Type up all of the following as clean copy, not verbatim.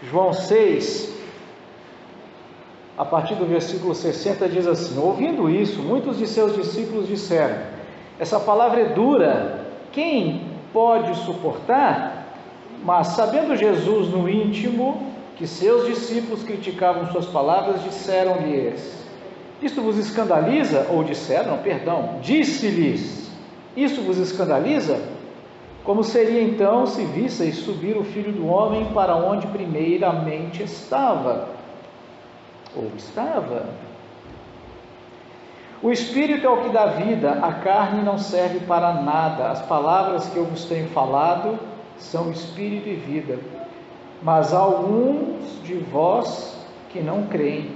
João 6, a partir do versículo 60, diz assim: ouvindo isso, muitos de seus discípulos disseram: essa palavra é dura, quem pode suportar? Mas sabendo Jesus no íntimo que seus discípulos criticavam suas palavras, disseram-lhes: isto vos escandaliza? Ou disseram, perdão, disse-lhes: isto vos escandaliza? Como seria então se visseis subir o Filho do Homem para onde primeiramente estava? Ou estava? O Espírito é o que dá vida, a carne não serve para nada. As palavras que eu vos tenho falado são Espírito e vida. Mas há alguns de vós que não creem.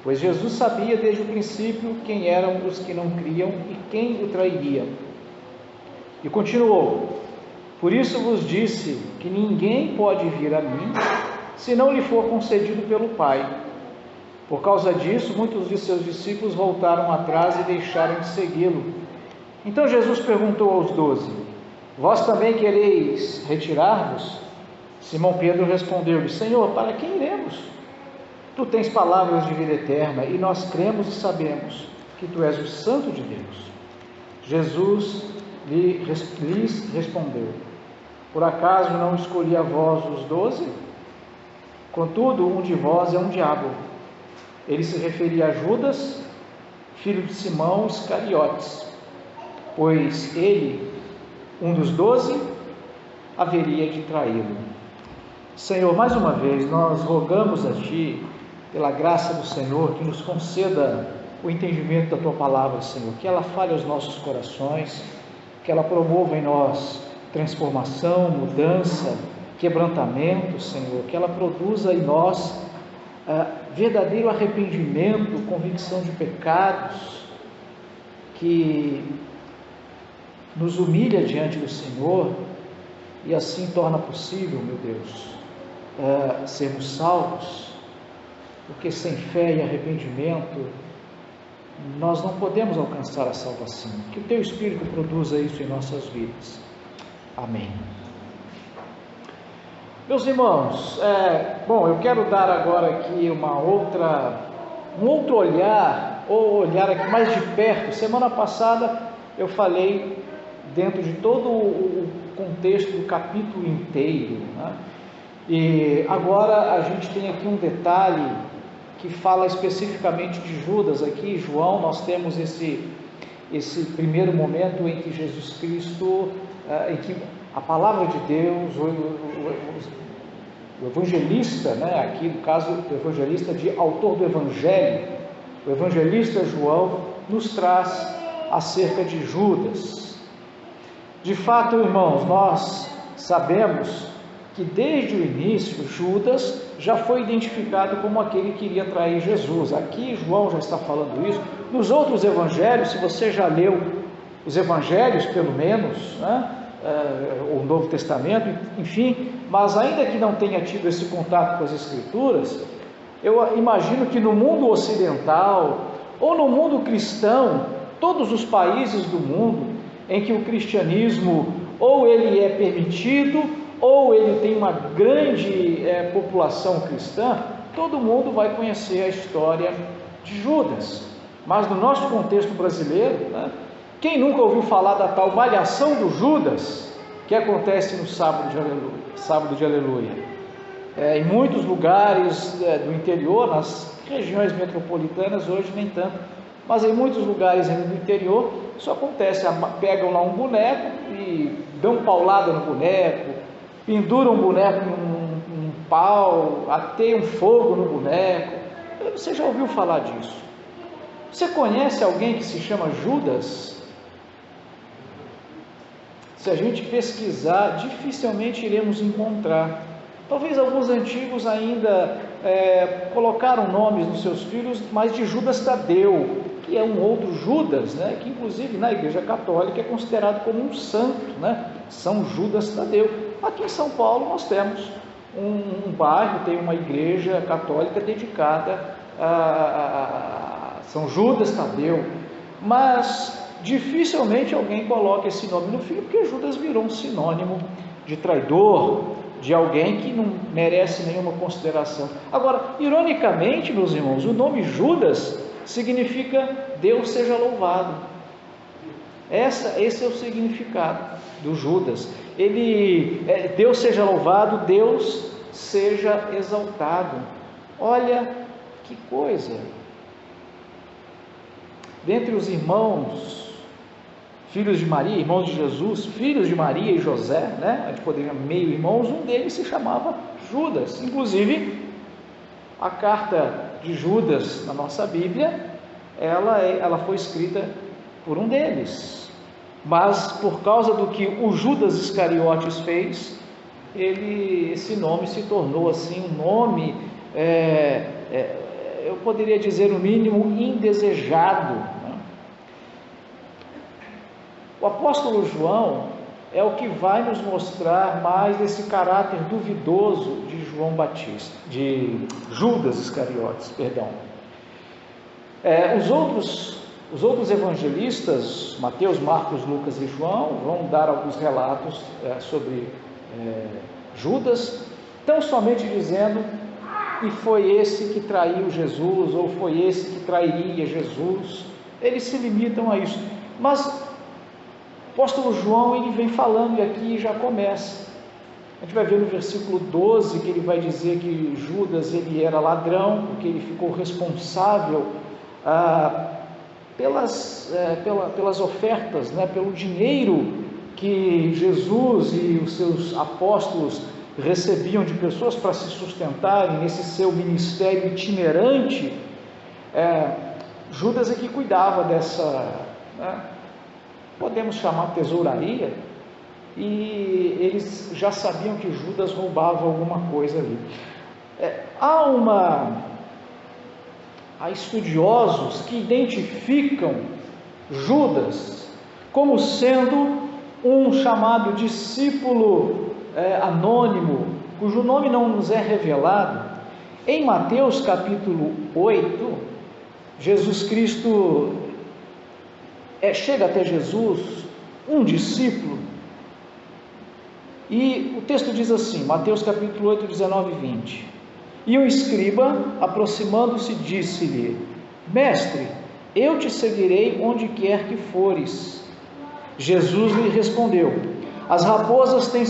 Pois Jesus sabia desde o princípio quem eram os que não criam e quem o trairia. E continuou: por isso vos disse que ninguém pode vir a mim, se não lhe for concedido pelo Pai. Por causa disso, muitos de seus discípulos voltaram atrás e deixaram de segui-lo. Então Jesus perguntou aos 12: vós também quereis retirar-vos? Simão Pedro respondeu-lhe: Senhor, para quem iremos? Tu tens palavras de vida eterna, e nós cremos e sabemos que tu és o Santo de Deus. Jesus lhes respondeu: por acaso não escolhi a vós os 12? Contudo, um de vós é um diabo. Ele se referia a Judas, filho de Simão Iscariotes, pois ele, um dos 12, haveria de traí-lo. Senhor, mais uma vez, nós rogamos a Ti, pela graça do Senhor, que nos conceda o entendimento da Tua palavra, Senhor, que ela fale aos nossos corações, que ela promova em nós transformação, mudança, quebrantamento, Senhor, que ela produza em nós verdadeiro arrependimento, convicção de pecados, que nos humilha diante do Senhor e assim torna possível, meu Deus, sermos salvos, porque sem fé e arrependimento nós não podemos alcançar a salvação. Que o Teu Espírito produza isso em nossas vidas. Amém. Meus irmãos, eu quero dar agora aqui um outro olhar, ou olhar aqui mais de perto. Semana passada eu falei dentro de todo o contexto do capítulo inteiro, né? E agora a gente tem aqui um detalhe que fala especificamente de Judas. Aqui em João nós temos esse primeiro momento em que Jesus Cristo, em que a palavra de Deus, o evangelista, né, aqui no caso o evangelista autor do Evangelho, o evangelista João, nos traz acerca de Judas. De fato, irmãos, nós sabemos que desde o início Judas já foi identificado como aquele que iria trair Jesus. Aqui João já está falando isso. Nos outros evangelhos, se você já leu os evangelhos, pelo menos, né, o Novo Testamento, enfim, mas ainda que não tenha tido esse contato com as Escrituras, eu imagino que no mundo ocidental ou no mundo cristão, todos os países do mundo em que o cristianismo ou ele é permitido ou ele tem uma grande população cristã, todo mundo vai conhecer a história de Judas. Mas no nosso contexto brasileiro, né, quem nunca ouviu falar da tal malhação do Judas, que acontece no sábado de Aleluia? Em muitos lugares do interior, nas regiões metropolitanas hoje nem tanto, mas em muitos lugares do interior isso acontece. Pegam lá um boneco e dão paulada no boneco, penduram um boneco num pau, ateiam fogo no boneco. Você já ouviu falar disso? Você conhece alguém que se chama Judas? Se a gente pesquisar, dificilmente iremos encontrar. Talvez alguns antigos ainda colocaram nomes nos seus filhos, mas de Judas Tadeu, que é um outro Judas, né, que inclusive na Igreja Católica é considerado como um santo, né, São Judas Tadeu. Aqui em São Paulo nós temos um bairro, tem uma igreja católica dedicada a São Judas Tadeu, mas dificilmente alguém coloca esse nome no filho, porque Judas virou um sinônimo de traidor, de alguém que não merece nenhuma consideração. Agora, ironicamente, meus irmãos, o nome Judas significa Deus seja louvado. Esse é o significado do Judas. Deus seja louvado, Deus seja exaltado. Olha que coisa! Dentre os irmãos, filhos de Maria, irmãos de Jesus, filhos de Maria e José, né? A gente poderia meio irmãos, um deles se chamava Judas. Inclusive, a carta de Judas na nossa Bíblia, ela foi escrita por um deles. Mas por causa do que o Judas Iscariotes fez, esse nome se tornou assim um nome, eu poderia dizer no mínimo, indesejado. O apóstolo João é o que vai nos mostrar mais desse caráter duvidoso de de Judas Iscariotes, perdão. Os outros evangelistas, Mateus, Marcos, Lucas e João, vão dar alguns relatos sobre Judas, tão somente dizendo que foi esse que traiu Jesus, ou foi esse que trairia Jesus. Eles se limitam a isso. Mas o apóstolo João, ele vem falando, e aqui já começa. A gente vai ver no versículo 12 que ele vai dizer que Judas ele era ladrão, porque ele ficou responsável pelas ofertas, né, pelo dinheiro que Jesus e os seus apóstolos recebiam de pessoas para se sustentarem nesse seu ministério itinerante. Judas é que cuidava dessa, podemos chamar tesouraria, e eles já sabiam que Judas roubava alguma coisa ali. Há estudiosos que identificam Judas como sendo um chamado discípulo anônimo, cujo nome não nos é revelado. Em Mateus capítulo 8, Jesus Cristo chega até Jesus, um discípulo, e o texto diz assim, Mateus capítulo 8, 19 e 20: E o escriba, aproximando-se, disse-lhe: Mestre, eu te seguirei onde quer que fores. Jesus lhe respondeu: As raposas têm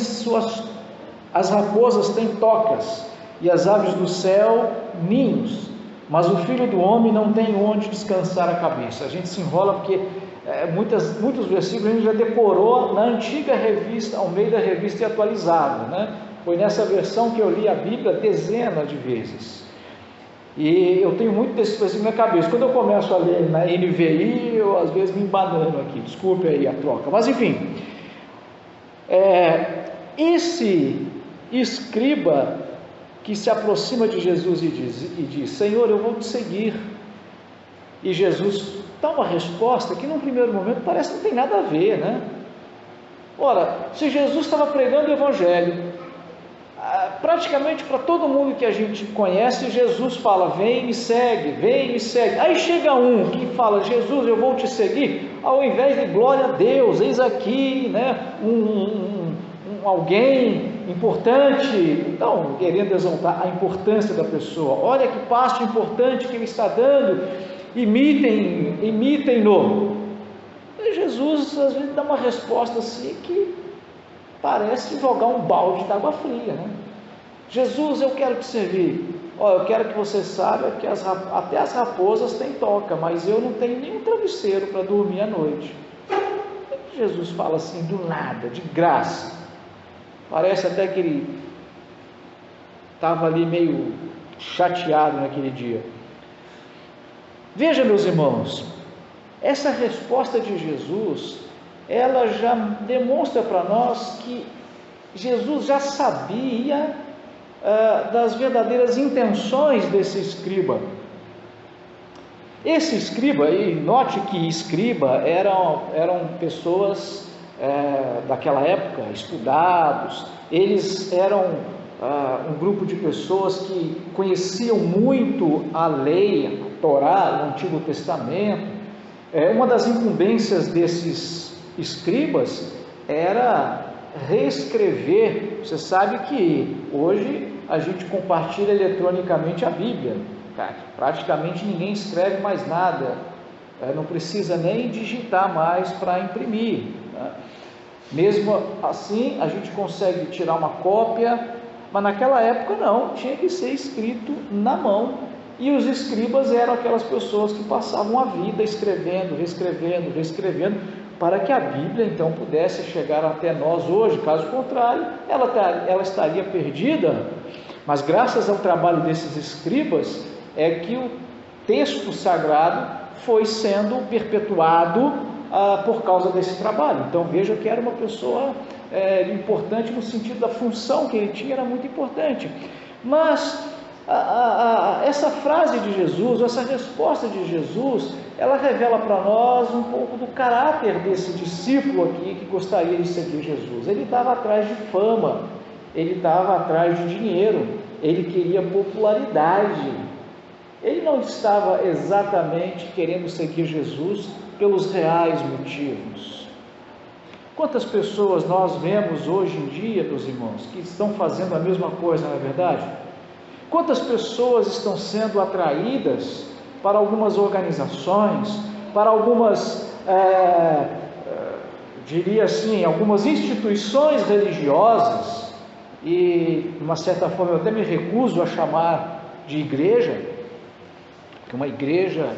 tocas, e as aves do céu ninhos, mas o Filho do Homem não tem onde descansar a cabeça. A gente se enrola porque muitos versículos a gente já decorou na antiga revista, Almeida Revista e Atualizada, né? Foi nessa versão que eu li a Bíblia dezenas de vezes, e eu tenho muito desse versículo na cabeça. Quando eu começo a ler na NVI, eu às vezes me embanano aqui, desculpe aí a troca, mas enfim, esse escriba que se aproxima de Jesus e diz: Senhor, eu vou te seguir. E Jesus dá uma resposta que num primeiro momento parece que não tem nada a ver, né? Ora, se Jesus estava pregando o Evangelho, praticamente para todo mundo que a gente conhece, Jesus fala: vem e me segue, vem e me segue. Aí chega um que fala: Jesus, eu vou te seguir, ao invés de glória a Deus, eis aqui, né, alguém importante, então querendo exaltar a importância da pessoa. Olha que passo importante que ele está dando, imitem-no. E Jesus às vezes dá uma resposta assim que parece jogar um balde de água fria, né? Jesus, eu quero te servir. Eu quero que você saiba que até as raposas têm toca, mas eu não tenho nenhum travesseiro para dormir à noite. E Jesus fala assim do nada, de graça. Parece até que ele estava ali meio chateado naquele dia. Veja, meus irmãos, essa resposta de Jesus, ela já demonstra para nós que Jesus já sabia das verdadeiras intenções desse escriba. Esse escriba, e note que escriba eram pessoas daquela época, estudados, eles eram um grupo de pessoas que conheciam muito a lei, a Torá, o Antigo Testamento. Uma das incumbências desses escribas era reescrever. Você sabe que hoje a gente compartilha eletronicamente a Bíblia, praticamente ninguém escreve mais nada, não precisa nem digitar mais para imprimir, né? Mesmo assim a gente consegue tirar uma cópia, mas naquela época não, tinha que ser escrito na mão, e os escribas eram aquelas pessoas que passavam a vida escrevendo, reescrevendo, para que a Bíblia então pudesse chegar até nós hoje. Caso contrário, ela estaria perdida. Mas graças ao trabalho desses escribas é que o texto sagrado foi sendo perpetuado por causa desse trabalho. Então veja que era uma pessoa importante, no sentido da função que ele tinha, era muito importante. Mas essa frase de Jesus, essa resposta de Jesus, ela revela para nós um pouco do caráter desse discípulo aqui que gostaria de seguir Jesus. Ele estava atrás de fama, ele estava atrás de dinheiro, ele queria popularidade. Ele não estava exatamente querendo seguir Jesus pelos reais motivos. Quantas pessoas nós vemos hoje em dia, meus irmãos, que estão fazendo a mesma coisa, não é verdade? Quantas pessoas estão sendo atraídas para algumas organizações, para algumas, diria assim, algumas instituições religiosas, e de uma certa forma eu até me recuso a chamar de igreja, porque uma igreja,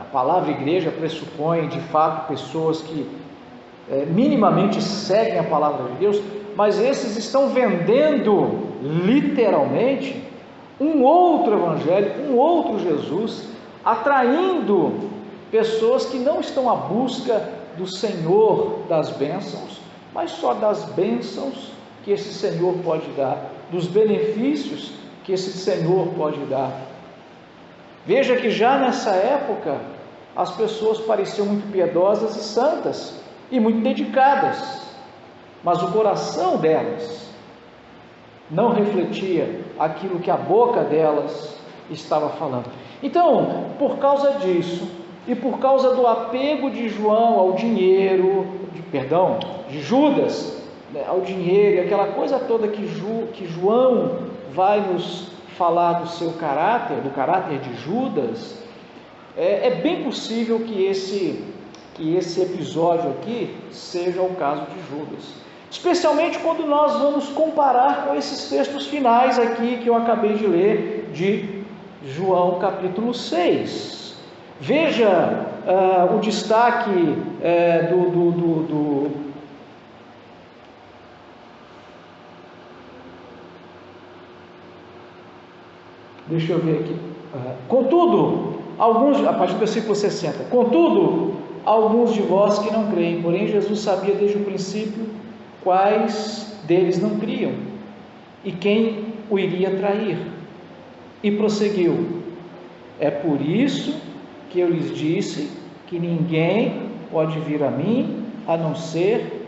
a palavra igreja pressupõe de fato pessoas que minimamente seguem a palavra de Deus, mas esses estão vendendo literalmente um outro evangelho, um outro Jesus, atraindo pessoas que não estão à busca do Senhor das bênçãos, mas só das bênçãos que esse Senhor pode dar, dos benefícios que esse Senhor pode dar. Veja que já nessa época as pessoas pareciam muito piedosas e santas e muito dedicadas, mas o coração delas não refletia aquilo que a boca delas estava falando. Então, por causa disso, e por causa do apego de João ao dinheiro, de Judas, ao dinheiro, aquela coisa toda que João vai nos falar do seu caráter, do caráter de Judas, é bem possível que esse episódio aqui seja o caso de Judas. Especialmente quando nós vamos comparar com esses textos finais aqui que eu acabei de ler, de João capítulo 6. Veja o destaque deixa eu ver aqui. Contudo, a partir do versículo 60, contudo, alguns de vós que não creem, porém Jesus sabia desde o princípio quais deles não criam e quem o iria trair, e prosseguiu: é por isso que eu lhes disse que ninguém pode vir a mim a não ser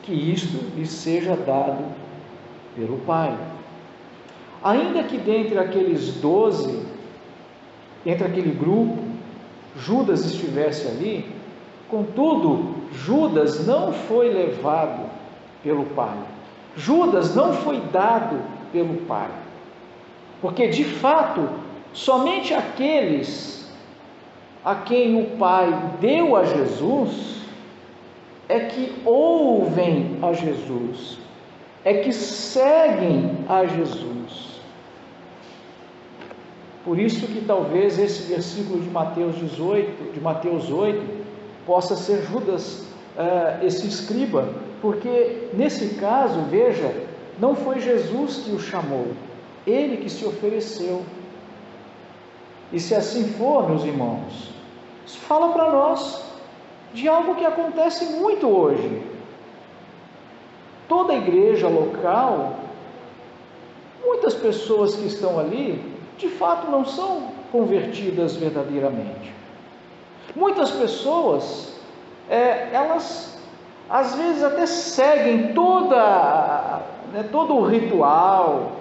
que isto lhe seja dado pelo Pai. Ainda que dentre aqueles 12, entre aquele grupo, Judas estivesse ali, contudo, Judas não foi levado pelo Pai, Judas não foi dado pelo Pai, porque de fato, somente aqueles a quem o Pai deu a Jesus, é que ouvem a Jesus, é que seguem a Jesus. Por isso que talvez esse versículo de Mateus 8, possa ser Judas, esse escriba, porque nesse caso, veja, não foi Jesus que o chamou, ele que se ofereceu. E se assim for, meus irmãos, isso fala para nós de algo que acontece muito hoje. Toda igreja local, muitas pessoas que estão ali, de fato não são convertidas verdadeiramente. Muitas pessoas, elas às vezes até seguem todo o ritual,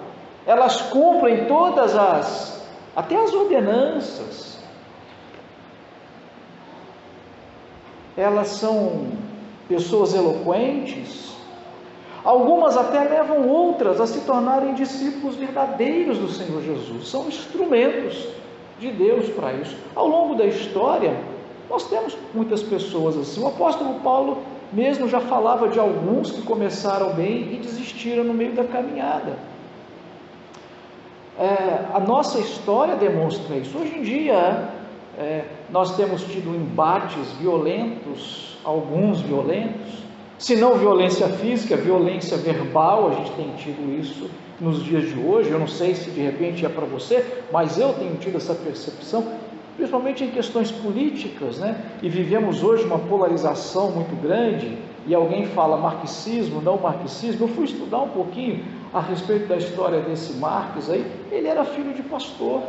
elas cumprem até as ordenanças, elas são pessoas eloquentes, Algumas até levam outras a se tornarem discípulos verdadeiros do Senhor Jesus. São instrumentos de Deus para isso. Ao longo da história, nós temos muitas pessoas assim. O apóstolo Paulo mesmo já falava de alguns que começaram bem e desistiram no meio da caminhada. A nossa história demonstra isso. Hoje em dia, nós temos tido embates violentos, alguns violentos, se não violência física, violência verbal. A gente tem tido isso nos dias de hoje. Eu não sei se de repente é para você, mas eu tenho tido essa percepção, principalmente em questões políticas, né? E vivemos hoje uma polarização muito grande, e alguém fala marxismo, não marxismo. Eu fui estudar um pouquinho a respeito da história desse Marx aí. Ele era filho de pastor.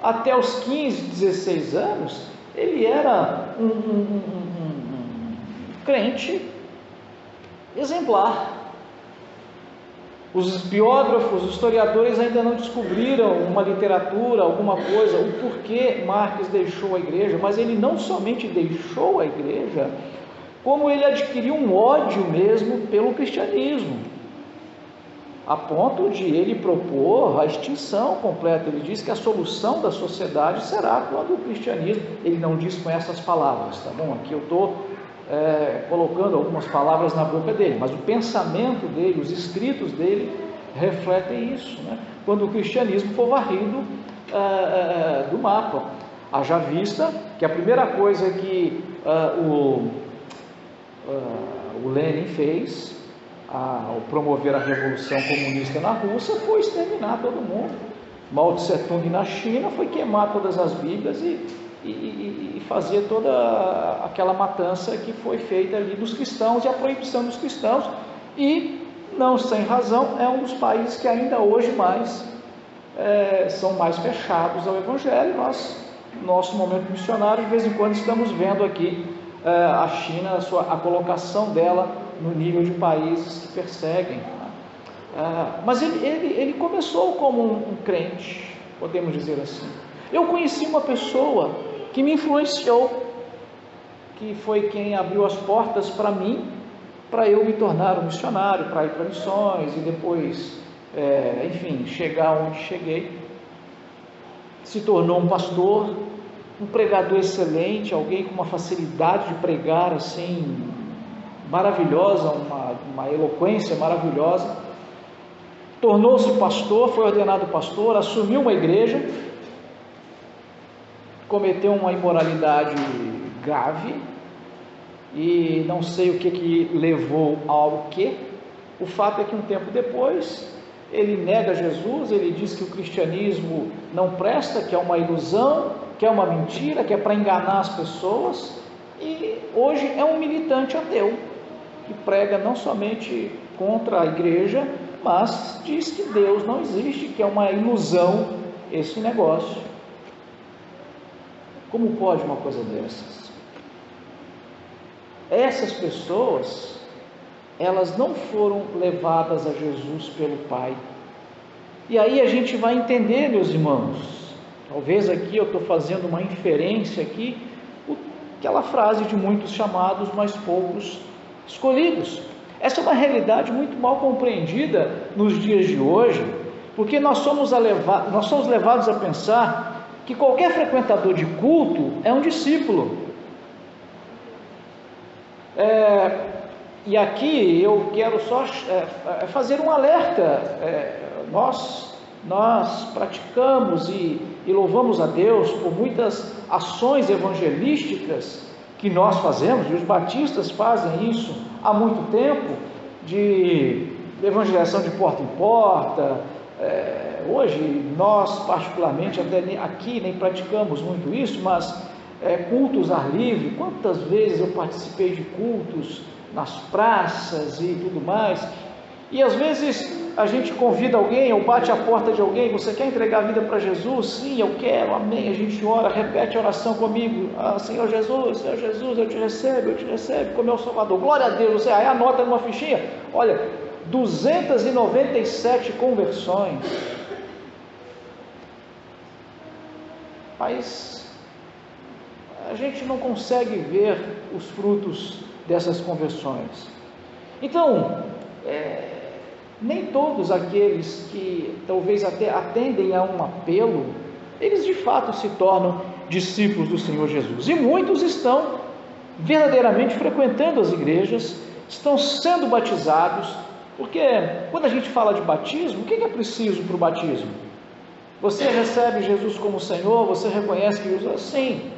Até os 15, 16 anos, ele era um crente exemplar. Os biógrafos, os historiadores ainda não descobriram uma literatura, alguma coisa, o porquê Marx deixou a igreja, mas ele não somente deixou a igreja, como ele adquiriu um ódio mesmo pelo cristianismo, a ponto de ele propor a extinção completa. Ele diz que a solução da sociedade será quando o cristianismo, ele não diz com essas palavras, tá bom? Aqui eu estou colocando algumas palavras na boca dele, mas o pensamento dele, os escritos dele refletem isso, né? Quando o cristianismo for varrido do mapa. Haja vista que a primeira coisa que o Lenin fez ao promover a revolução comunista na Rússia foi exterminar todo mundo. Mao Tse Tung na China foi queimar todas as Bíblias e fazer toda aquela matança que foi feita ali dos cristãos, e a proibição dos cristãos. E, não sem razão, é um dos países que ainda hoje são mais fechados ao Evangelho. Nosso momento missionário, de vez em quando estamos vendo aqui a China, a colocação dela no nível de países que perseguem. Mas ele começou como um crente, podemos dizer assim. Eu conheci uma pessoa que me influenciou, que foi quem abriu as portas para mim, para eu me tornar um missionário, para ir para missões e depois, enfim, chegar onde cheguei. Se tornou um pastor, um pregador excelente, alguém com uma facilidade de pregar assim maravilhosa, uma eloquência maravilhosa. Tornou-se pastor, foi ordenado pastor, assumiu uma igreja, cometeu uma imoralidade grave, e não sei o que levou ao quê. O fato é que um tempo depois ele nega Jesus, ele diz que o cristianismo não presta, que é uma ilusão, que é uma mentira, que é para enganar as pessoas, e hoje é um militante ateu, que prega não somente contra a igreja, mas diz que Deus não existe, que é uma ilusão esse negócio. Como pode uma coisa dessas? Essas pessoas, elas não foram levadas a Jesus pelo Pai. E aí a gente vai entender, meus irmãos, talvez aqui eu estou fazendo uma inferência aqui, aquela frase de muitos chamados, mas poucos escolhidos. Essa é uma realidade muito mal compreendida nos dias de hoje, porque nós somos levados a pensar que qualquer frequentador de culto é um discípulo. E aqui eu quero só fazer um alerta. Nós praticamos e louvamos a Deus por muitas ações evangelísticas que nós fazemos, e os batistas fazem isso há muito tempo, de evangelização de porta em porta. Hoje nós particularmente até aqui nem praticamos muito isso, mas cultos ao ar livre. Quantas vezes eu participei de cultos nas praças e tudo mais, e às vezes a gente convida alguém ou bate a porta de alguém: você quer entregar a vida para Jesus? Sim, eu quero, amém. A gente ora, repete a oração comigo: Senhor Jesus, eu te recebo como meu Salvador. Glória a Deus. Você aí anota numa fichinha: olha, 297 conversões. Mas a gente não consegue ver os frutos dessas conversões. Então, nem todos aqueles que talvez até atendem a um apelo, eles de fato se tornam discípulos do Senhor Jesus. E muitos estão verdadeiramente frequentando as igrejas, estão sendo batizados, porque quando a gente fala de batismo, o que é preciso para o batismo? Você recebe Jesus como Senhor, você reconhece que Jesus é assim,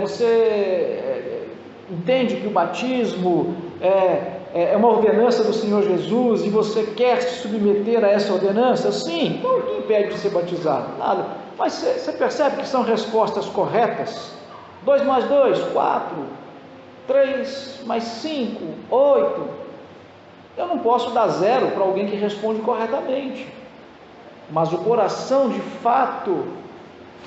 você entende que o batismo é uma ordenança do Senhor Jesus e você quer se submeter a essa ordenança? Sim. Então o que impede de ser batizado? Nada. Mas você percebe que são respostas corretas? 2 mais 2, 4, 3 mais 5, 8. Eu não posso dar 0 para alguém que responde corretamente, mas o coração de fato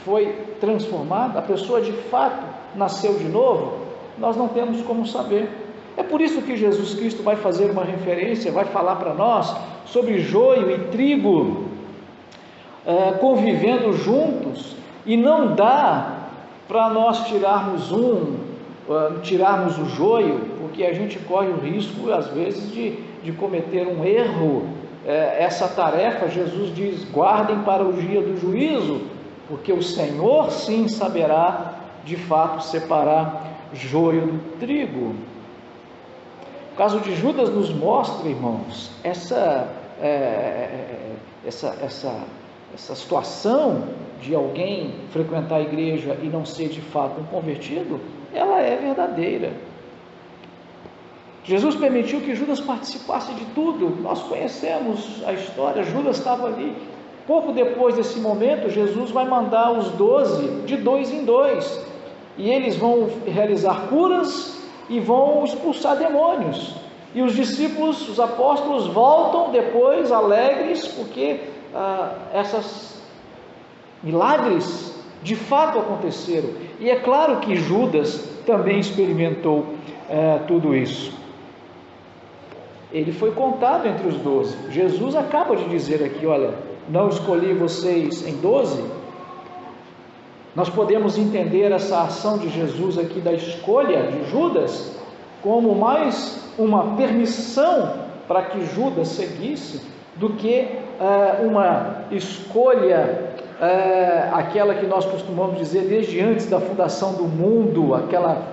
foi transformado, a pessoa de fato nasceu de novo, nós não temos como saber. É por isso que Jesus Cristo vai fazer uma referência, vai falar para nós sobre joio e trigo convivendo juntos, e não dá para nós tirarmos o joio, porque a gente corre o risco às vezes de cometer um erro. Essa tarefa, Jesus diz, guardem para o dia do juízo, porque o Senhor sim saberá de fato separar joio do trigo. O caso de Judas nos mostra, irmãos, essa situação de alguém frequentar a igreja e não ser de fato um convertido, ela é verdadeira. Jesus permitiu que Judas participasse de tudo, nós conhecemos a história, Judas estava ali. Pouco depois desse momento, Jesus vai mandar os 12 de 2 em 2, e eles vão realizar curas e vão expulsar demônios, e os discípulos, os apóstolos voltam depois alegres, porque esses milagres de fato aconteceram, e é claro que Judas também experimentou tudo isso. Ele foi contado entre os 12, Jesus acaba de dizer aqui, olha, não escolhi vocês em 12, nós podemos entender essa ação de Jesus aqui da escolha de Judas como mais uma permissão para que Judas seguisse do que uma escolha, aquela que nós costumamos dizer desde antes da fundação do mundo, aquela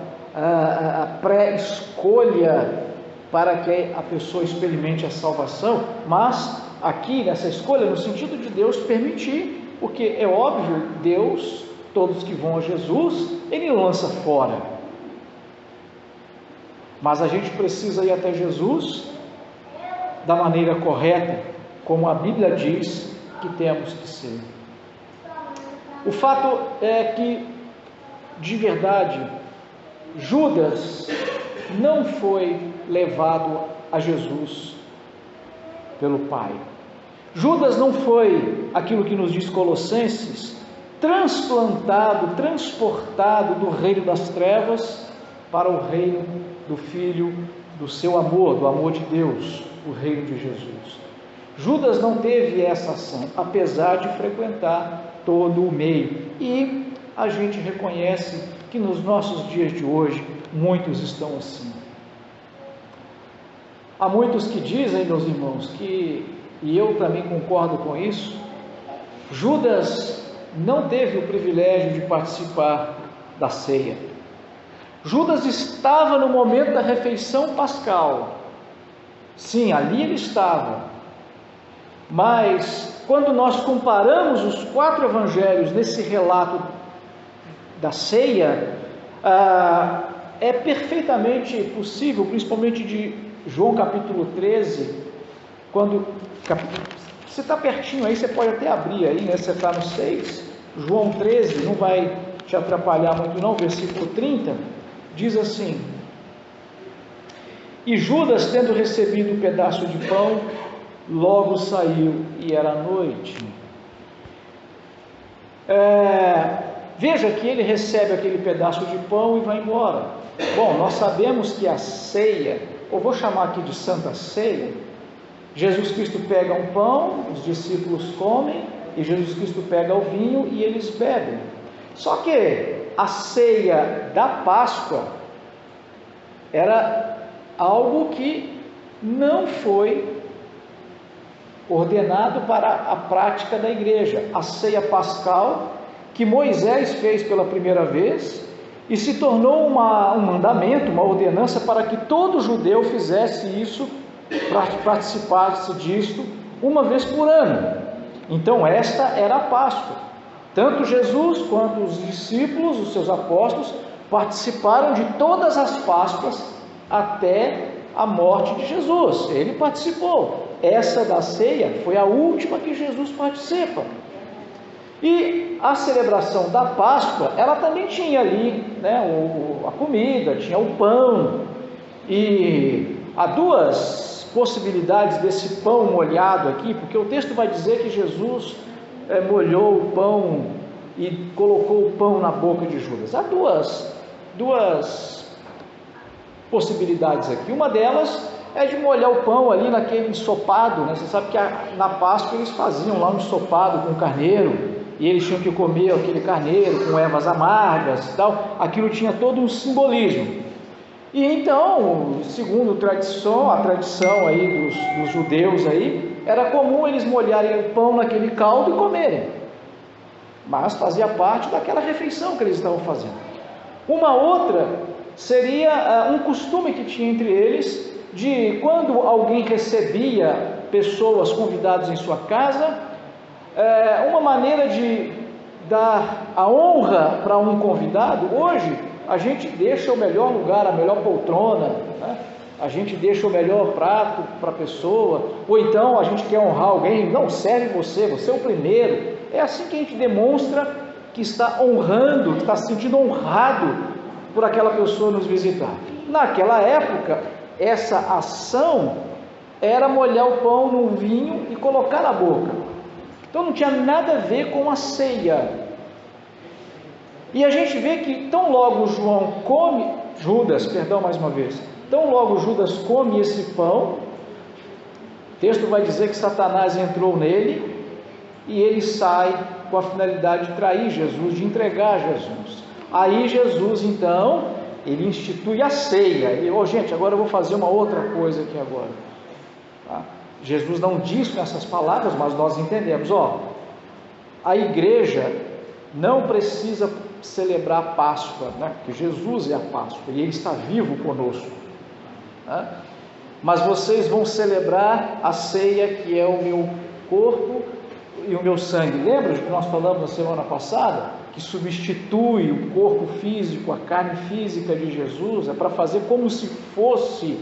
pré-escolha para que a pessoa experimente a salvação, mas aqui nessa escolha no sentido de Deus permitir, porque é óbvio, Deus, todos que vão a Jesus, Ele não lança fora, mas a gente precisa ir até Jesus da maneira correta, como a Bíblia diz que temos que ser. O fato é que, de verdade, Judas não foi levado a Jesus pelo Pai. Judas não foi, aquilo que nos diz Colossenses, transportado do reino das trevas para o reino do Filho do seu amor, do amor de Deus, o reino de Jesus. Judas não teve essa ação, apesar de frequentar todo o meio, e a gente reconhece que nos nossos dias de hoje muitos estão assim. Há muitos que dizem, meus irmãos, e eu também concordo com isso, Judas não teve o privilégio de participar da ceia. Judas estava no momento da refeição pascal, sim, ali ele estava, mas quando nós comparamos os 4 evangelhos nesse relato da ceia, é perfeitamente possível, principalmente de João capítulo 13, quando você está pertinho aí, você pode até abrir aí, né? Você está no 6, João 13, não vai te atrapalhar muito não, versículo 30, diz assim: e Judas, tendo recebido um pedaço de pão, logo saiu, e era noite. Veja que ele recebe aquele pedaço de pão e vai embora. Bom, nós sabemos que a ceia, ou vou chamar aqui de Santa Ceia, Jesus Cristo pega um pão, os discípulos comem, e Jesus Cristo pega o vinho e eles bebem. Só que a ceia da Páscoa era algo que não foi ordenado para a prática da igreja. A ceia pascal, que Moisés fez pela primeira vez, e se tornou um mandamento, uma ordenança para que todo judeu fizesse isso, participasse disto uma vez por ano. Então esta era a Páscoa. Tanto Jesus quanto os discípulos, os seus apóstolos, participaram de todas as Páscoas até a morte de Jesus. Ele participou. Essa da ceia foi a última que Jesus participa. E a celebração da Páscoa, ela também tinha ali, né, a comida, tinha o pão. E há duas possibilidades desse pão molhado aqui, porque o texto vai dizer que Jesus molhou o pão e colocou o pão na boca de Judas. Há duas possibilidades aqui. Uma delas é de molhar o pão ali naquele ensopado, né? Você sabe que na Páscoa eles faziam lá um ensopado com carneiro, e eles tinham que comer aquele carneiro com ervas amargas e tal. Aquilo tinha todo um simbolismo. E então, segundo a tradição aí dos judeus aí, era comum eles molharem o pão naquele caldo e comerem, mas fazia parte daquela refeição que eles estavam fazendo. Uma outra seria um costume que tinha entre eles, de quando alguém recebia pessoas convidadas em sua casa, uma maneira de dar a honra para um convidado. Hoje a gente deixa o melhor lugar, a melhor poltrona, né? A gente deixa o melhor prato para a pessoa, ou então a gente quer honrar alguém, não, serve você é o primeiro. É assim que a gente demonstra que está honrando, que está se sentindo honrado por aquela pessoa nos visitar. Naquela época, essa ação era molhar o pão no vinho e colocar na boca. Então não tinha nada a ver com a ceia. E a gente vê que tão logo Judas come esse pão, o texto vai dizer que Satanás entrou nele e ele sai com a finalidade de trair Jesus, de entregar Jesus. Aí Jesus então, ele institui a ceia. Gente, agora eu vou fazer uma outra coisa aqui agora. Tá? Jesus não disse nessas palavras, mas nós entendemos. A igreja não precisa celebrar a Páscoa, né? Porque Jesus é a Páscoa e Ele está vivo conosco, né? Mas vocês vão celebrar a ceia, que é o meu corpo e o meu sangue. Lembra que nós falamos na semana passada? Que substitui o corpo físico, a carne física de Jesus, é para fazer como se fosse.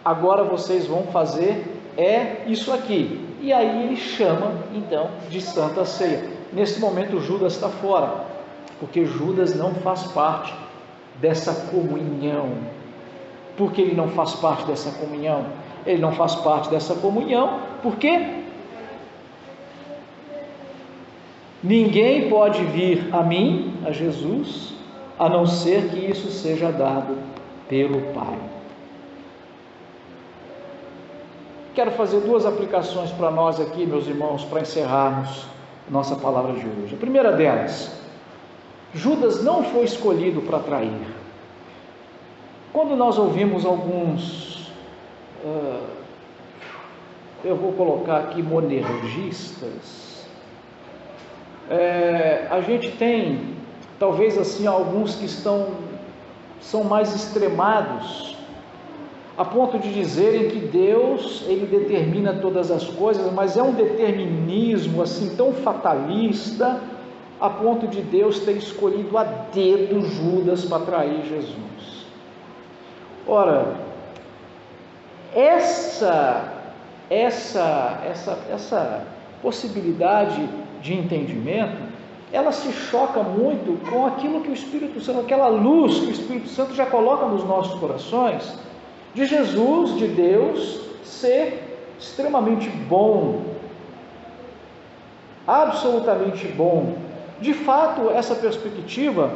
Agora vocês vão fazer isso aqui. E aí ele chama então de Santa Ceia. Nesse momento Judas está fora, porque Judas não faz parte dessa comunhão. Por que ele não faz parte dessa comunhão? Ele não faz parte dessa comunhão porque ninguém pode vir a mim, a Jesus, a não ser que isso seja dado pelo Pai. Quero fazer duas aplicações para nós aqui, meus irmãos, para encerrarmos nossa palavra de hoje. A primeira delas, Judas não foi escolhido para trair. Quando nós ouvimos alguns, eu vou colocar aqui monergistas, a gente tem, talvez assim, alguns que são mais extremados, a ponto de dizerem que Deus, Ele determina todas as coisas, mas é um determinismo assim tão fatalista, a ponto de Deus ter escolhido a dedo Judas para trair Jesus. Ora, essa possibilidade de entendimento, ela se choca muito com aquilo que o Espírito Santo, aquela luz que o Espírito Santo já coloca nos nossos corações, de Jesus, de Deus, ser extremamente bom, absolutamente bom. De fato, essa perspectiva,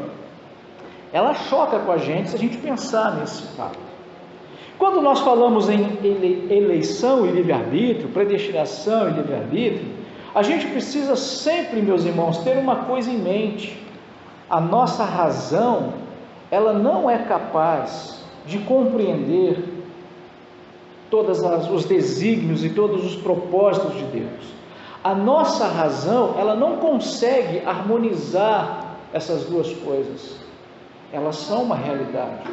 ela choca com a gente se a gente pensar nesse fato. Quando nós falamos em eleição e livre-arbítrio, predestinação e livre-arbítrio, a gente precisa sempre, meus irmãos, ter uma coisa em mente: a nossa razão, ela não é capaz de compreender todos os desígnios e todos os propósitos de Deus. A nossa razão, ela não consegue harmonizar essas duas coisas. Elas são uma realidade.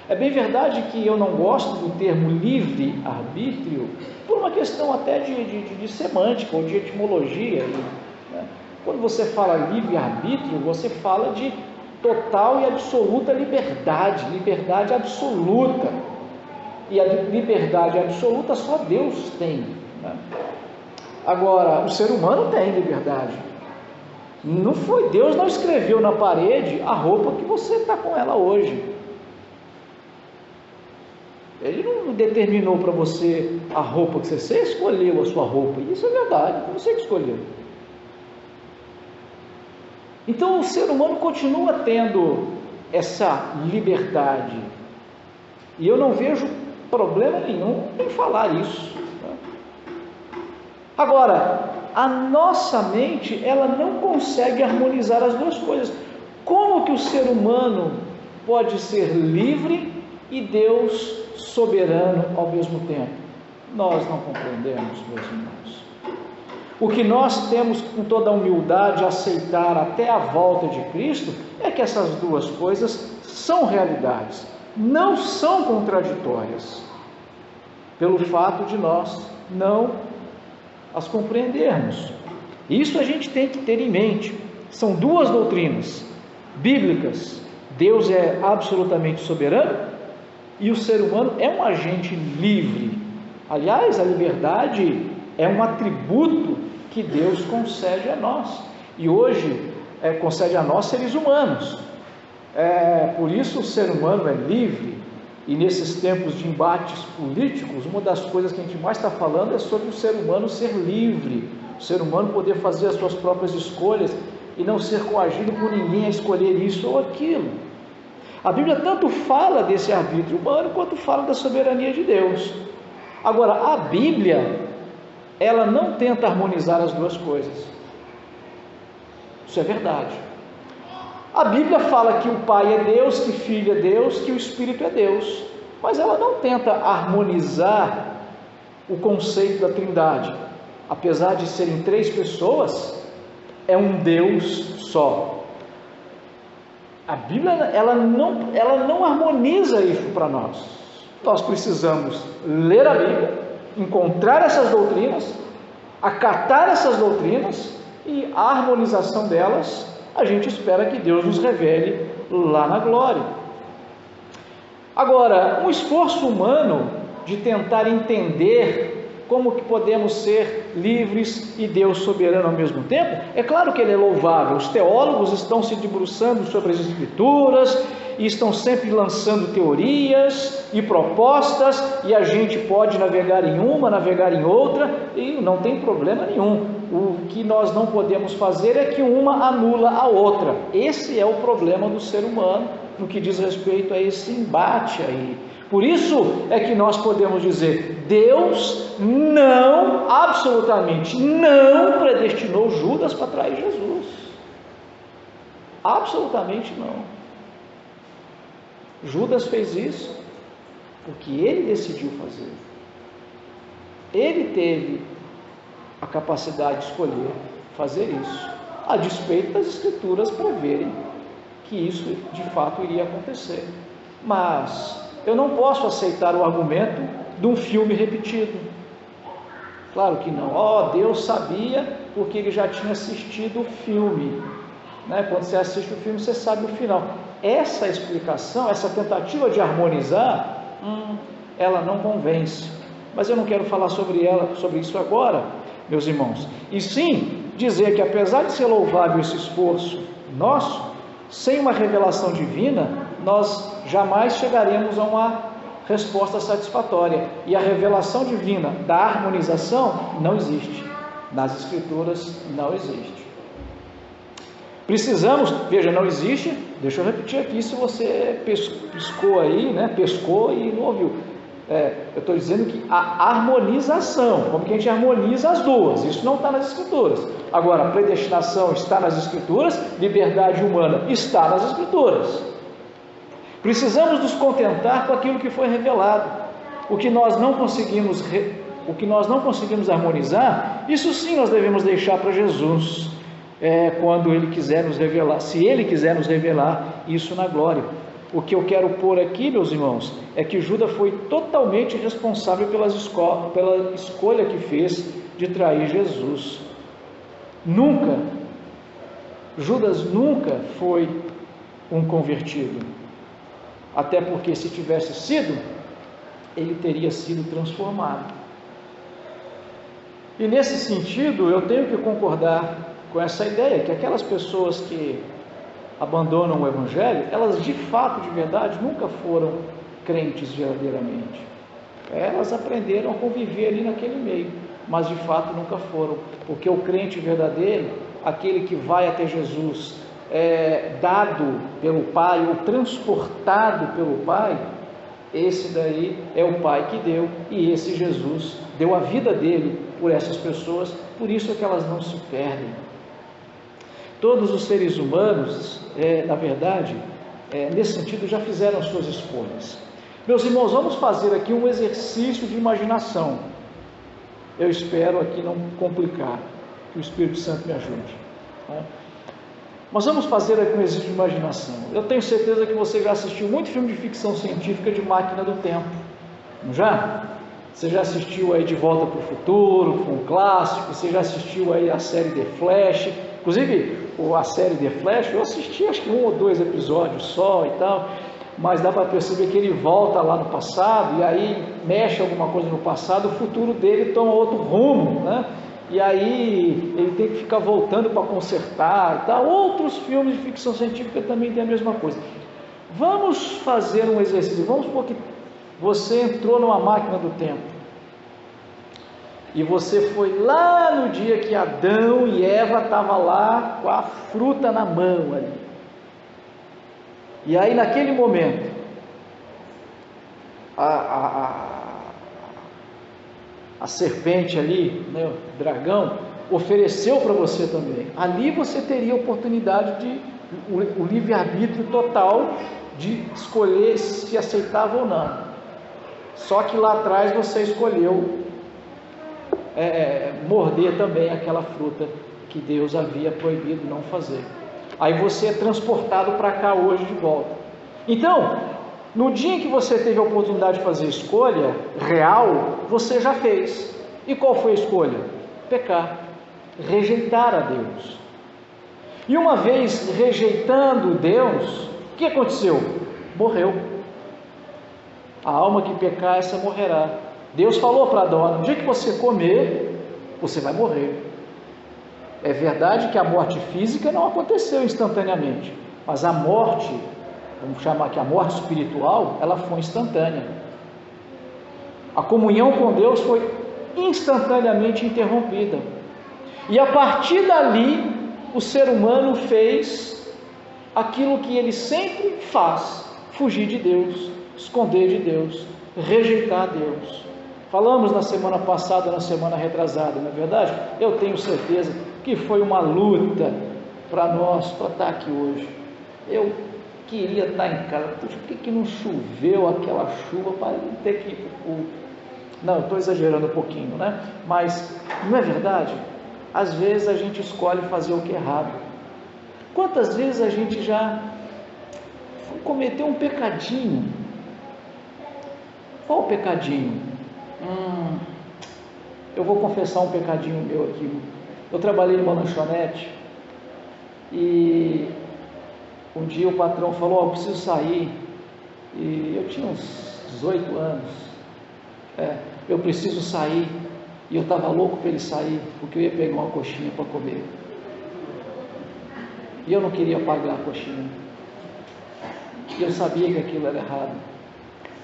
É bem verdade que eu não gosto do termo livre-arbítrio por uma questão até de semântica ou de etimologia. Né? Quando você fala livre-arbítrio, você fala de total e absoluta liberdade, liberdade absoluta. E a liberdade absoluta só Deus tem. Né? Agora, o ser humano tem liberdade. Não foi, Deus não escreveu na parede a roupa que você está com ela hoje. Ele não determinou para você a roupa que você escolheu a sua roupa. Isso é verdade, foi você que escolheu. Então o ser humano continua tendo essa liberdade. E eu não vejo problema nenhum em falar isso. Agora, a nossa mente, ela não consegue harmonizar as duas coisas. Como que o ser humano pode ser livre e Deus soberano ao mesmo tempo? Nós não compreendemos, meus irmãos. O que nós temos com toda a humildade aceitar até a volta de Cristo é que essas duas coisas são realidades, não são contraditórias, pelo fato de nós não as compreendermos. Isso a gente tem que ter em mente. São duas doutrinas bíblicas. Deus é absolutamente soberano e o ser humano é um agente livre. Aliás, a liberdade é um atributo que Deus concede a nós, e hoje concede a nós, seres humanos. Por isso o ser humano é livre. E nesses tempos de embates políticos, uma das coisas que a gente mais está falando é sobre o ser humano ser livre, o ser humano poder fazer as suas próprias escolhas e não ser coagido por ninguém a escolher isso ou aquilo. A Bíblia tanto fala desse arbítrio humano quanto fala da soberania de Deus. Agora, a Bíblia, ela não tenta harmonizar as duas coisas. Isso é verdade. A Bíblia fala que o Pai é Deus, que o Filho é Deus, que o Espírito é Deus, mas ela não tenta harmonizar o conceito da Trindade. Apesar de serem três pessoas, é um Deus só. A Bíblia, ela não harmoniza isso para nós. Nós precisamos ler a Bíblia, encontrar essas doutrinas, acatar essas doutrinas, e a harmonização delas a gente espera que Deus nos revele lá na glória. Agora, um esforço humano de tentar entender como que podemos ser livres e Deus soberano ao mesmo tempo, é claro que ele é louvável. Os teólogos estão se debruçando sobre as Escrituras e estão sempre lançando teorias e propostas, e a gente pode navegar em uma, navegar em outra, e não tem problema nenhum. O que nós não podemos fazer é que uma anula a outra. Esse é o problema do ser humano no que diz respeito a esse embate aí. Por isso é que nós podemos dizer: Deus não, absolutamente não predestinou Judas para trair Jesus. Absolutamente não. Judas fez isso porque ele decidiu fazer. Ele teve a capacidade de escolher fazer isso, a despeito das Escrituras preverem que isso de fato iria acontecer. Mas eu não posso aceitar o argumento de um filme repetido. Claro que não. Deus sabia porque ele já tinha assistido o filme. Quando você assiste o filme, você sabe o final. Essa explicação, essa tentativa de harmonizar, ela não convence. Mas eu não quero falar sobre isso agora, meus irmãos. E sim dizer que, apesar de ser louvável esse esforço nosso, sem uma revelação divina, nós jamais chegaremos a uma resposta satisfatória. E a revelação divina da harmonização não existe. Nas Escrituras não existe. Precisamos, veja, não existe, deixa eu repetir aqui, se você pescou aí, pescou e não ouviu. Eu estou dizendo que a harmonização, como que a gente harmoniza as duas, isso não está nas Escrituras. Agora, a predestinação está nas Escrituras, liberdade humana está nas Escrituras. Precisamos nos contentar com aquilo que foi revelado. O que nós não conseguimos harmonizar, isso sim nós devemos deixar para Jesus, quando Ele quiser nos revelar, se Ele quiser nos revelar isso na glória. O que eu quero pôr aqui, meus irmãos, é que Judas foi totalmente responsável pela escolha que fez de trair Jesus. Judas nunca foi um convertido, até porque se tivesse sido, ele teria sido transformado. E nesse sentido, eu tenho que concordar com essa ideia, que aquelas pessoas que abandonam o Evangelho, elas de fato, de verdade, nunca foram crentes verdadeiramente. Elas aprenderam a conviver ali naquele meio, mas de fato nunca foram, porque o crente verdadeiro, aquele que vai até Jesus, dado pelo Pai ou transportado pelo Pai, esse daí é o Pai que deu, e esse Jesus deu a vida dele por essas pessoas, por isso é que elas não se perdem. Todos os seres humanos, na verdade, nesse sentido, já fizeram suas escolhas. Meus irmãos, vamos fazer aqui um exercício de imaginação. Eu espero aqui não complicar, que o Espírito Santo me ajude. Mas vamos fazer aqui um exercício de imaginação. Eu tenho certeza que você já assistiu muito filme de ficção científica de máquina do tempo, não já? Você já assistiu aí De Volta para o Futuro, foi um clássico. Você já assistiu aí a série The Flash. Inclusive, a série The Flash, eu assisti acho que 1 ou 2 episódios só e tal, mas dá para perceber que ele volta lá no passado, e aí mexe alguma coisa no passado, o futuro dele toma outro rumo, né? E aí ele tem que ficar voltando para consertar e tal. Outros filmes de ficção científica também tem a mesma coisa. Vamos fazer um exercício. Vamos supor que você entrou numa máquina do tempo e você foi lá no dia que Adão e Eva estavam lá com a fruta na mão ali. E aí naquele momento a serpente ali, né, o dragão, ofereceu para você também. Ali você teria a oportunidade de o livre-arbítrio total de escolher se aceitava ou não. Só que lá atrás você escolheu morder também aquela fruta que Deus havia proibido não fazer. Aí você é transportado para cá hoje de volta. Então, no dia em que você teve a oportunidade de fazer a escolha real, você já fez. E qual foi a escolha? Pecar, rejeitar a Deus. E uma vez rejeitando Deus, o que aconteceu? Morreu. A alma que pecar, essa morrerá. Deus falou para Adão: no dia que você comer, você vai morrer. É verdade que a morte física não aconteceu instantaneamente, mas a morte, vamos chamar aqui a morte espiritual, ela foi instantânea. A comunhão com Deus foi instantaneamente interrompida. E a partir dali, o ser humano fez aquilo que ele sempre faz: fugir de Deus, esconder de Deus, rejeitar Deus. Falamos na semana passada, na semana retrasada, não é verdade? Eu tenho certeza que foi uma luta para nós, para estar aqui hoje. Eu queria estar em casa. Puxa, por que não choveu aquela chuva para ter que ir para o culto? Não, estou exagerando um pouquinho, né? Mas não é verdade? Às vezes a gente escolhe fazer o que é errado. Quantas vezes a gente já cometeu um pecadinho? Qual pecadinho? Eu vou confessar um pecadinho meu aqui. Eu trabalhei numa lanchonete e um dia o patrão falou: eu preciso sair. E eu tinha uns 18 anos. Eu preciso sair. E eu estava louco para ele sair, porque eu ia pegar uma coxinha para comer. E eu não queria pagar a coxinha. E eu sabia que aquilo era errado.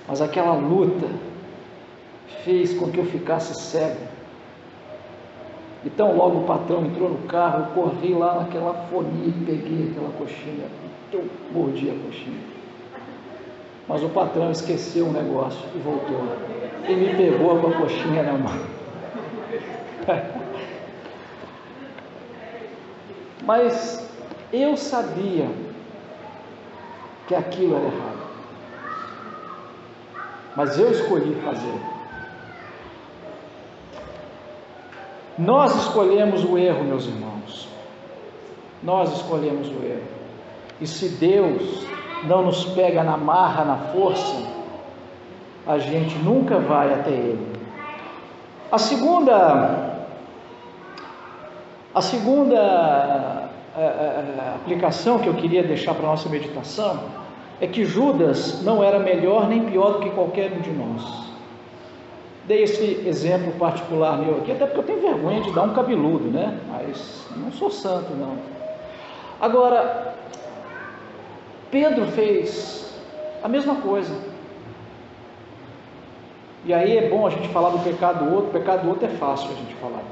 Mas aquela luta fez com que eu ficasse cego. Então logo o patrão entrou no carro, eu corri lá naquela fonia e peguei aquela coxinha. Eu mordi a coxinha. Mas o patrão esqueceu um negócio e voltou. Ele me pegou com a coxinha na mão. Mas eu sabia que aquilo era errado. mas eu escolhi fazer. Nós escolhemos o erro, meus irmãos. Nós escolhemos o erro. E se Deus não nos pega na marra, na força, a gente nunca vai até Ele. A segunda aplicação que eu queria deixar para a nossa meditação é que Judas não era melhor nem pior do que qualquer um de nós. Dei esse exemplo particular meu aqui, até porque eu tenho vergonha de dar um cabeludo, né? Mas não sou santo, não. Agora, Pedro fez a mesma coisa. E aí é bom a gente falar do pecado do outro. O pecado do outro é fácil a gente falar.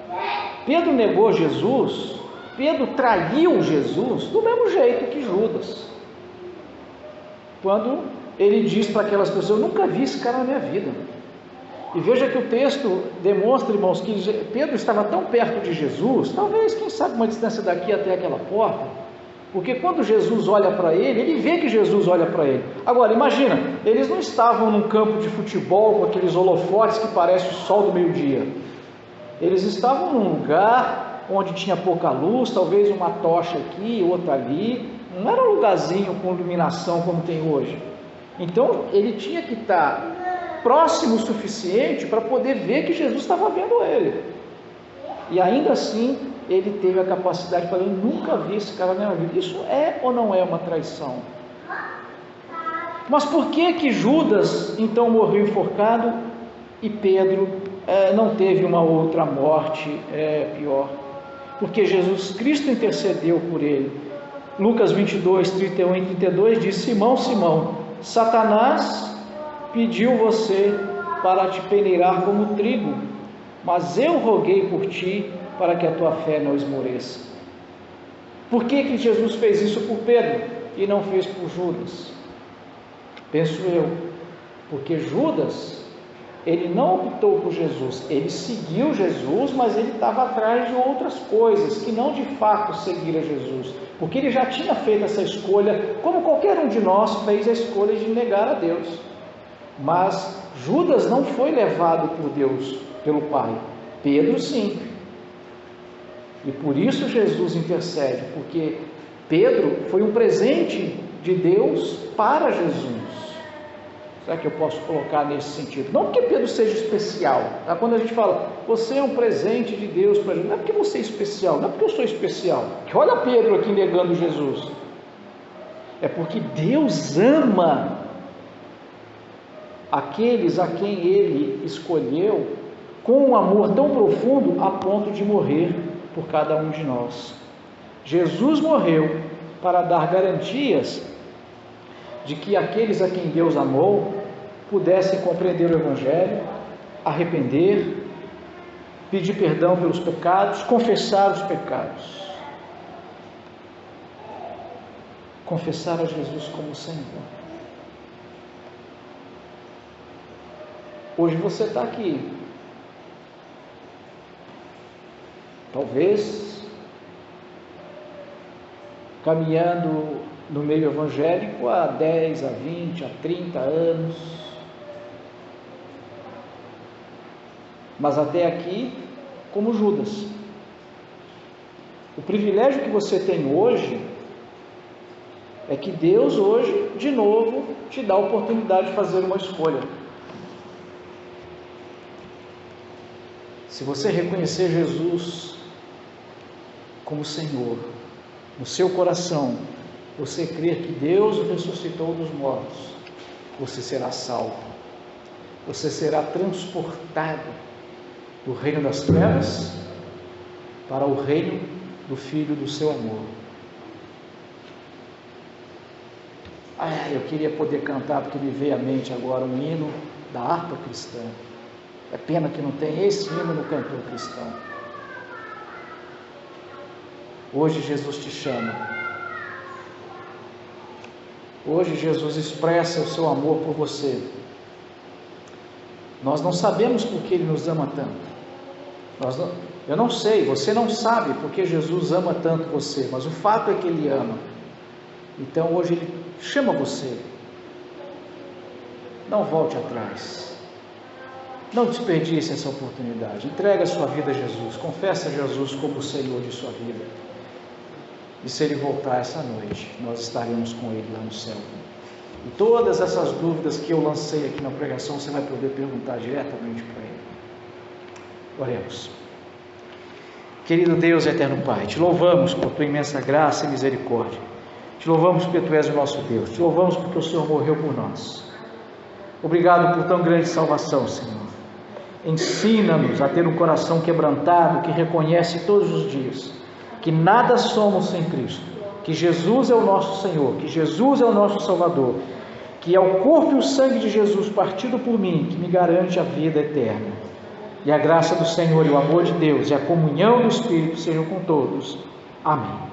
Pedro negou Jesus, Pedro traiu Jesus do mesmo jeito que Judas. Quando ele diz para aquelas pessoas: eu nunca vi esse cara na minha vida. E veja que o texto demonstra, irmãos, que Pedro estava tão perto de Jesus, talvez, quem sabe, uma distância daqui até aquela porta, porque quando Jesus olha para ele, ele vê que Jesus olha para ele. Agora, imagina, eles não estavam num campo de futebol com aqueles holofotes que parece o sol do meio-dia. Eles estavam num lugar onde tinha pouca luz, talvez uma tocha aqui, outra ali. Não era um lugarzinho com iluminação como tem hoje. Então, ele tinha que estar próximo o suficiente para poder ver que Jesus estava vendo ele. E ainda assim, ele teve a capacidade de falar: eu nunca vi esse cara na minha vida. Isso é ou não é uma traição? Mas por que Judas então morreu enforcado e Pedro não teve uma outra morte pior? Porque Jesus Cristo intercedeu por ele. Lucas 22, 31 e 32 diz: Simão, Simão, Satanás pediu você para te peneirar como trigo, mas eu roguei por ti para que a tua fé não esmoreça. Por que Jesus fez isso por Pedro e não fez por Judas? Penso eu, porque Judas, ele não optou por Jesus, ele seguiu Jesus, mas ele estava atrás de outras coisas, que não de fato seguir a Jesus, porque ele já tinha feito essa escolha, como qualquer um de nós fez a escolha de negar a Deus. Mas Judas não foi levado por Deus, pelo Pai. Pedro sim. E por isso Jesus intercede, porque Pedro foi um presente de Deus para Jesus. Será que eu posso colocar nesse sentido? Não porque Pedro seja especial, tá? Quando a gente fala, você é um presente de Deus para Jesus, não é porque você é especial, não é porque eu sou especial, que olha Pedro aqui negando Jesus, é porque Deus ama aqueles a quem Ele escolheu com um amor tão profundo a ponto de morrer por cada um de nós. Jesus morreu para dar garantias de que aqueles a quem Deus amou pudessem compreender o Evangelho, arrepender, pedir perdão pelos pecados, confessar os pecados, confessar a Jesus como Senhor. Hoje você está aqui, talvez caminhando no meio evangélico há 10, a 20, a 30 anos, mas até aqui como Judas. O privilégio que você tem hoje é que Deus hoje de novo te dá a oportunidade de fazer uma escolha. Se você reconhecer Jesus como Senhor no seu coração, você crer que Deus o ressuscitou dos mortos, você será salvo, você será transportado do reino das trevas para o reino do Filho do seu amor. Eu queria poder cantar, porque me veio à mente agora um hino da harpa cristã. É pena que não tem esse hino no cantor cristão. Hoje Jesus te chama. Hoje Jesus expressa o seu amor por você. Nós não sabemos por que Ele nos ama tanto. Eu não sei, você não sabe porque Jesus ama tanto você, mas o fato é que Ele ama. Então hoje Ele chama você. não volte atrás. Não desperdice essa oportunidade. Entregue a sua vida a Jesus. Confesse a Jesus como o Senhor de sua vida. E se Ele voltar essa noite, nós estaremos com Ele lá no céu. E todas essas dúvidas que eu lancei aqui na pregação, você vai poder perguntar diretamente para Ele. Oremos. Querido Deus, eterno Pai, te louvamos por tua imensa graça e misericórdia. Te louvamos porque tu és o nosso Deus. Te louvamos porque o Senhor morreu por nós. Obrigado por tão grande salvação, Senhor. Ensina-nos a ter um coração quebrantado, que reconhece todos os dias que nada somos sem Cristo, que Jesus é o nosso Senhor, que Jesus é o nosso Salvador, que é o corpo e o sangue de Jesus partido por mim, que me garante a vida eterna. E a graça do Senhor e o amor de Deus e a comunhão do Espírito sejam com todos. Amém.